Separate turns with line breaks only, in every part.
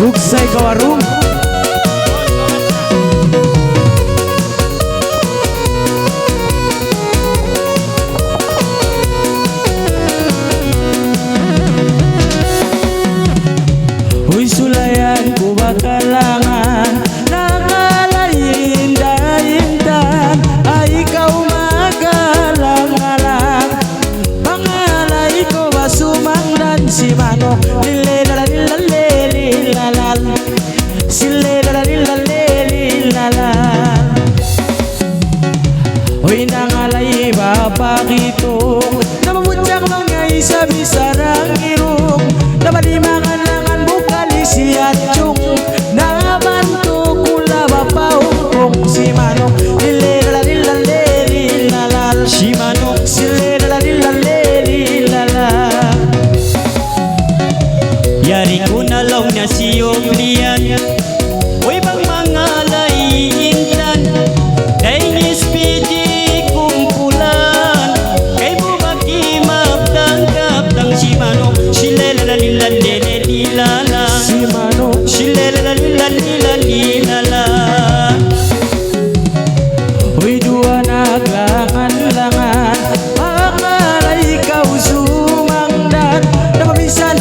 Buksay ka warung. Uy sulayan ko bakalangan, nakalainda-indan, ay ikaw magalang-alang. Pangalay ko ba sumangdan si Manok, lililalalalalilalal, sililalalalalilalal. Uy nangalay babakitong, namamutyak mga isa-bisarang irong, nabalimangan siya chung nabanto kula bapaung si Manok lililalalalal, si Manok sililalalalal.
Yari ko na lang na siyong liyan, uy bang mga laiindan, kay nispidi kumpulan, kay bumaki maptang-kaptang si Manok sililalalalalilalala, sililalalalalilalala.
Uy dua naglangan-langan, makalay ikaw sumangdan, napabisan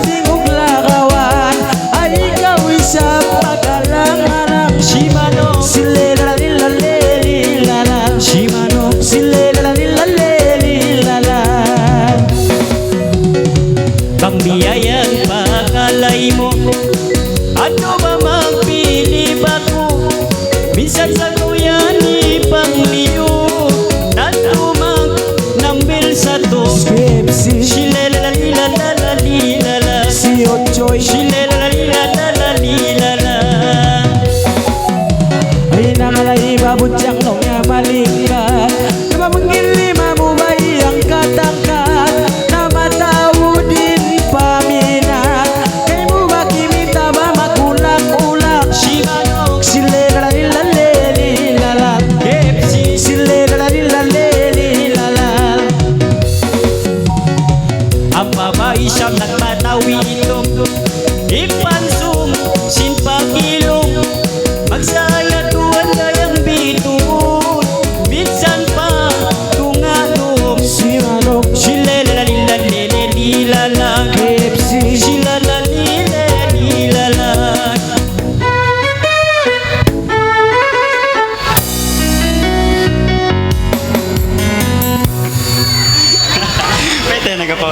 tingog lakawan, ay ikaw isa pagalang-alang.
Si Manok
sililalalalalilalal,
si Manok
sililalalalalilalal.
pangbiyayang pakalay mo, ano ba magpili ba ko? Minsan sa kuyan ipangliyo, natumag nambil sa to. Silelalalalalalalala,
Si Ochoy
silelalalalalalalala.
ay nangalay babutyang nung malingkat, napamanggil lima mo ba iyang katangkat, na matawo din paminat, kay mo ba kimita ba makulak-ulak.
Si Manok
sililalalalalilalal,
KFC
sililalalalalilalal.
ang babae siyang nagpatawilong, ipansum sinpagilong, magsaya tuwan kayang bituon, minsan pa tungadom.
Si Manok
Silelalalalalilalala,
KFC
silalalilalala.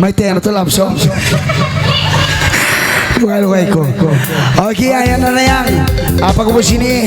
May tenor to love song. Bukan ko. Okay, ayan na yan. Apa ko po sini?